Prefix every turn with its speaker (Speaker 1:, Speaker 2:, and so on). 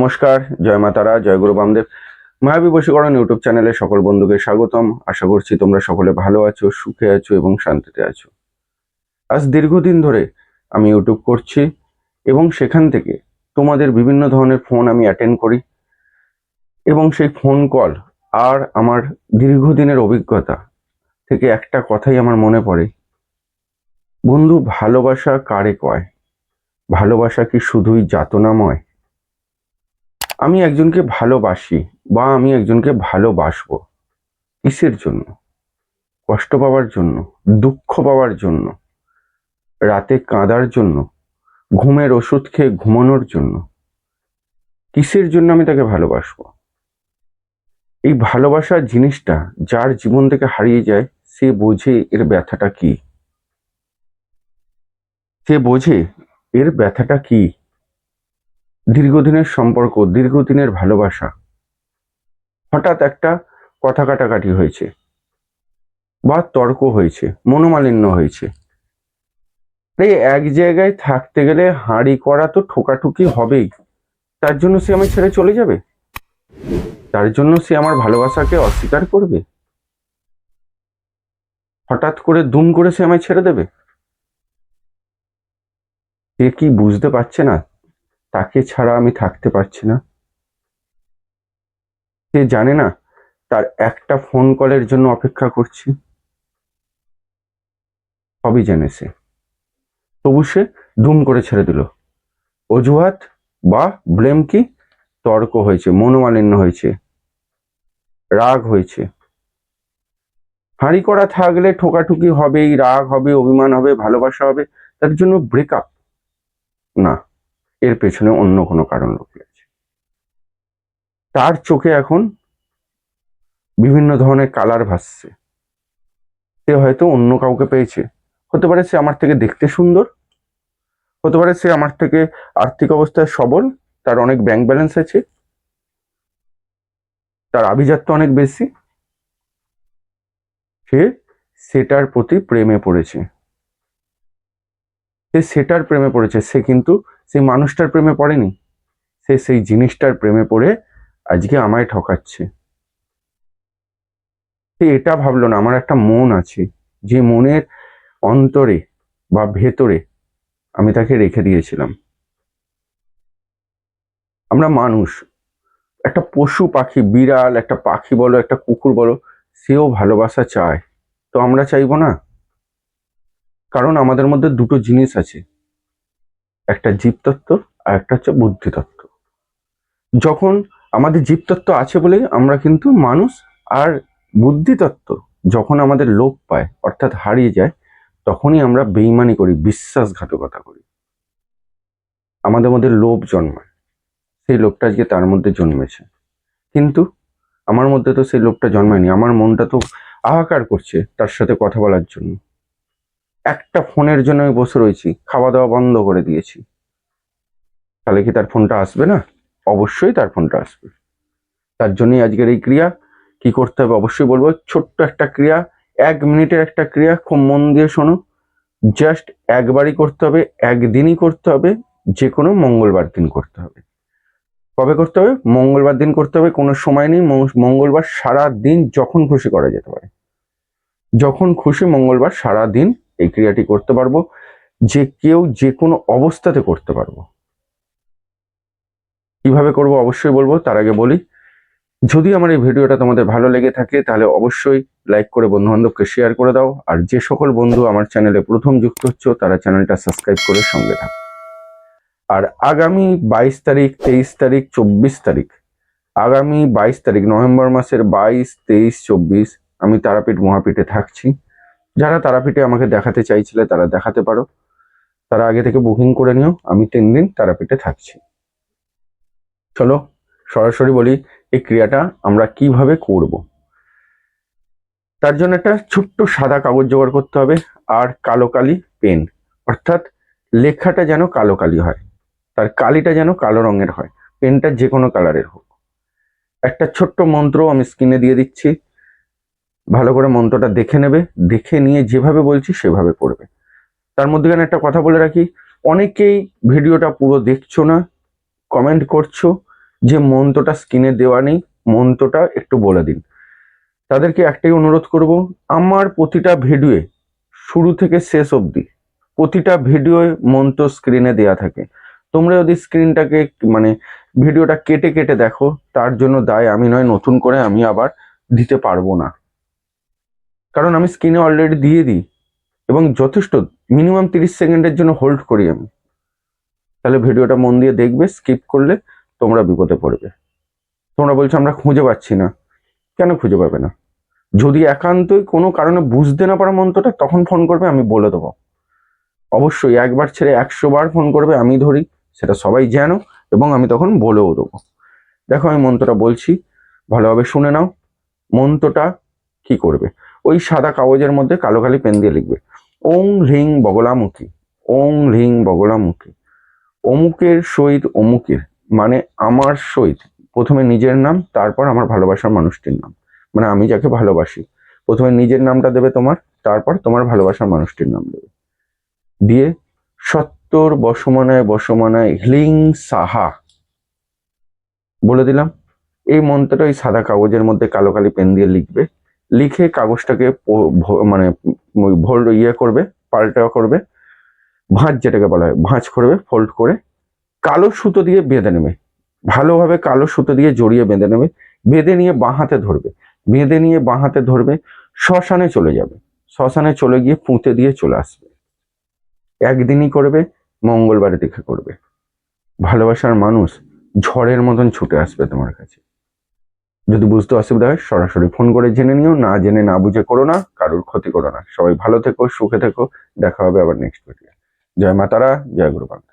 Speaker 1: নমস্কার, জয় মা তারা, জয় গুরু বামদেব। মায়াবী বশীকরণ ইউটিউব চ্যানেলে সকল বন্ধুকে স্বাগতম। আশা করছি তোমরা সকলে ভালো আছো, সুখে আছো এবং শান্তিতে আছো। আজ দীর্ঘদিন ধরে আমি ইউটিউব করছি এবং সেখান থেকে তোমাদের বিভিন্ন ধরনের ফোন আমি অ্যাটেন্ড করি এবং সেই ফোন কল আর আমার দীর্ঘদিনের অভিজ্ঞতা থেকে একটা কথাই আমার মনে পড়ে, বন্ধু, ভালোবাসা কারে কয়? ভালোবাসা কি শুধুই যাতনাময়? আমি একজনকে ভালোবাসি বা আমি একজনকে ভালোবাসবো কিসের জন্য? কষ্ট পাওয়ার জন্য, দুঃখ পাওয়ার জন্য, রাতে কাঁদার জন্য, ঘুমের ওষুধ খেয়ে ঘুমানোর জন্য? কিসের জন্য আমি তাকে ভালোবাসবো? এই ভালোবাসার জিনিসটা যার জীবন থেকে হারিয়ে যায় সে বোঝে এর ব্যথাটা কি। সে বোঝে এর ব্যথাটা কি। দীর্ঘদিনের সম্পর্ক, দীর্ঘদিনের ভালোবাসা, হঠাৎ একটা কথা কাটাকাটি হয়েছে বা তর্ক হয়েছে, মনোমালিন্য হয়েছে। তাই এক জায়গায় থাকতে গেলে হাঁড়ি করা তো ঠোকাঠুকি হবেই। তার জন্য সে আমায় ছেড়ে চলে যাবে? তার জন্য সে আমার ভালোবাসাকে অস্বীকার করবে? হঠাৎ করে দুম করে সে আমায় ছেড়ে দেবে? সে কি বুঝতে পারছে না তাকে ছাড়া আমি থাকতে পারছি না? সে জানে না তার একটা ফোন কলের জন্য অপেক্ষা করছি? সবই জেনে সে, তবু সে দুম করে ছেড়ে দিল। অজুহাত বা ব্লেম কি? তর্ক হয়েছে, মনোমালিন্য হয়েছে, রাগ হয়েছে। হাঁড়ি করা থাকলে ঠোকাঠুকি হবেই, রাগ হবে, অভিমান হবে, ভালোবাসা হবে, তার জন্য ব্রেকআপ না, এর পেছনে অন্য কোনো কারণ লুকিয়ে আছে। তার চোখে এখন বিভিন্ন ধরনের কালার ভাসছে। সে হয়তো অন্য কাউকে পেয়েছে। হতে পারে সে আমার থেকে দেখতে সুন্দর, হতে পারে সে আমার থেকে আর্থিক অবস্থায় সবল, তার অনেক ব্যাংক ব্যালেন্স আছে, তার আভিজাত্য অনেক বেশি। সে সেটার প্রতি প্রেমে পড়েছে, সে সেটার প্রেমে পড়েছে। সে কিন্তু সেই মানুষটার প্রেমে পড়েনি, সে সেই জিনিসটার প্রেমে পড়ে আজকে আমায় ঠকাচ্ছে। সে এটা ভাবলো না আমার একটা মন আছে, যে মনের অন্তরে বা ভেতরে আমি তাকে রেখে দিয়েছিলাম। আমরা মানুষ, একটা পশু পাখি, বিড়াল, একটা পাখি বলো, একটা কুকুর বলো, সেও ভালোবাসা চায়। তো আমরা চাইবো না? কারণ আমাদের মধ্যে দুটো জিনিস আছে, একটা জীবতত্ত্ব আর একটা হচ্ছে বুদ্ধিতত্ত্ব। যখন আমাদের জীবতত্ত্ব আছে বলে আমরা কিন্তু মানুষ, আর বুদ্ধিতত্ত্ব যখন আমাদের লোপ পায় অর্থাৎ হারিয়ে যায়, তখনই আমরা বেইমানি করি, বিশ্বাসঘাতকতা করি, আমাদের মধ্যে লোভ জন্মায়। সেই লোভটা আজকে তার মধ্যে জন্মেছে, কিন্তু আমার মধ্যে তো সেই লোভটা জন্মায়নি। আমার মনটা তো হাহাকার করছে তার সাথে কথা বলার জন্য। একটা ফোনের জন্য আমি বসে রয়েছি, খাওয়া দাওয়া বন্ধ করে দিয়েছি। তাহলে কি তার ফোনটা আসবে না? অবশ্যই তার ফোনটা আসবে। তার জন্যই আজকের এই ক্রিয়া। কি করতে হবে অবশ্যই বলবো, ছোট্ট একটা ক্রিয়া, 1 মিনিটের একটা ক্রিয়া, খুব মন দিয়ে শোনো। জাস্ট একবারই করতে হবে, একদিনই করতে হবে, যে কোনো মঙ্গলবার দিন করতে হবে। কবে করতে হবে? মঙ্গলবার দিন করতে হবে, কোনো সময় নেই। মঙ্গলবার সারা দিন যখন খুশি করা যেতে পারে, যখন খুশি মঙ্গলবার সারা দিন এই ক্রিয়াটি করতে পারবো, যে কেউ যে কোনো অবস্থাতে করতে পারবো। কিভাবে করবো অবশ্যই বলবো, তার আগে বলি, যদি আমার এই ভিডিওটা তোমাদের ভালো লেগে থাকে তাহলে অবশ্যই লাইক করে বন্ধু বান্ধবকে শেয়ার করে দাও। আর যে সকল বন্ধু আমার চ্যানেলে প্রথম যুক্ত হচ্ছ তারা চ্যানেলটা সাবস্ক্রাইব করে সঙ্গে থাকো। আর আগামী 22 তারিখ, 23 তারিখ, 24 তারিখ, আগামী 22 তারিখ, নভেম্বর মাসের 22, 23, 24 আমি তারাপীঠ মহাপীঠে থাকছি। যারা তারাপীঠে আমাকে দেখাতে চাইছিলে তারা দেখাতে পারো, তারা আগে থেকে বুকিং করে নিও। আমি 3 দিন তারাপীঠে থাকছি। চলো সরাসরি বলি এই ক্রিয়াটা আমরা কিভাবে করব। তার জন্য একটা ছোট্ট সাদা কাগজ জোগাড় করতে হবে, আর কালো কালি পেন, অর্থাৎ লেখাটা যেন কালো কালি হয়, তার কালিটা যেন কালো রঙের হয়, পেনটা যে কোনো কালারের হোক। একটা ছোট্ট মন্ত্র আমি স্ক্রিনে দিয়ে দিচ্ছি, ভালো করে মন্ত্রটা দেখে নেবে, দেখে নিয়ে যেভাবে বলছি সেভাবে পড়বে। তার মধ্যেখানে একটা কথা বলে রাখি, অনেকেই ভিডিওটা পুরো দেখছো না, কমেন্ট করছো যে মন্ত্রটা স্ক্রিনে দেওয়া নেই, মন্ত্রটা একটু বলে দিন। তাদেরকে একটাই অনুরোধ করব, আমার প্রতিটা ভিডিওয়ে শুরু থেকে শেষ অবধি প্রতিটা ভিডিওয়ে মন্ত্র স্ক্রিনে দেয়া থাকে। তোমরা যদি স্ক্রিনটাকে মানে ভিডিওটা কেটে কেটে দেখো, তার জন্য দায় আমি নয়, নতুন করে আমি আবার দিতে পারবো না। কারণ আমি স্ক্রিনে অলরেডি দিয়ে দিই এবং যথেষ্ট মিনিমাম 30 সেকেন্ডের জন্য হোল্ড করি আমি। তাহলে ভিডিওটা মন দিয়ে দেখবে, স্কিপ করলে তোমরা বিপদে পড়বে। তোমরা বলছো আমরা খুঁজে পাচ্ছি না, কেন খুঁজে পাবে না? যদি একান্তই কোনো কারণে বুঝতে না পারো মন্ত্রটা, তখন ফোন করবে, আমি বলে দেবো। অবশ্যই একবার ছেড়ে 100 বার ফোন করবে, আমি ধরি, সেটা সবাই জানো, এবং আমি তখন বলেও দেবো। দেখো আমি মন্ত্রটা বলছি, ভালোভাবে শুনে নাও। মন্ত্রটা কি করবে, ওই সাদা কাগজের মধ্যে কালো কালি পেন দিয়ে লিখবে, ওং হ্রিং বগলামুখী, ওং হ্রিং বগলামুখী, অমুকের সহিত অমুকের, মানে আমার সহিত প্রথমে নিজের নাম, তারপর আমার ভালোবাসার মানুষটির নাম, মানে আমি যাকে ভালোবাসি। প্রথমে নিজের নামটা দেবে তোমার, তারপর তোমার ভালোবাসার মানুষটির নাম দেবে। দিয়ে সত্তর বসমানায় বসমানায় হ্লিং সাহা বলে দিলাম। এই মন্ত্রটা ওই সাদা কাগজের মধ্যে কালো কালি পেন দিয়ে লিখবে। লিখে কাগজটাকে মানে করবে, পাল্টা করবে, ভাঁজ যেটাকে বলা হয়, ভাঁজ করবে, ফোল্ড করে কালো সুতো দিয়ে বেঁধে নেবে। ভালোভাবে কালো সুতো দিয়ে জড়িয়ে বেঁধে নেবে। বেঁধে নিয়ে বাঁ হাতে ধরবে, বেঁধে নিয়ে বাঁ হাতে ধরবে, শ্মশানে চলে যাবে। শ্মশানে চলে গিয়ে পুঁতে দিয়ে চলে আসবে। একদিনই করবে, মঙ্গলবারে দেখে করবে। ভালোবাসার মানুষ ঝড়ের মতন ছুটে আসবে তোমার কাছে। যদি বুঝতে অসুবিধা হয় সরাসরি ফোন করে জেনে নিও, না জেনে না বুঝে করো না, কারোর ক্ষতি করো না। সবাই ভালো থেকো, সুখে থেকো, দেখা হবে আবার নেক্সট ভিডিও। জয় মা তারা, জয় গুরু বাবা।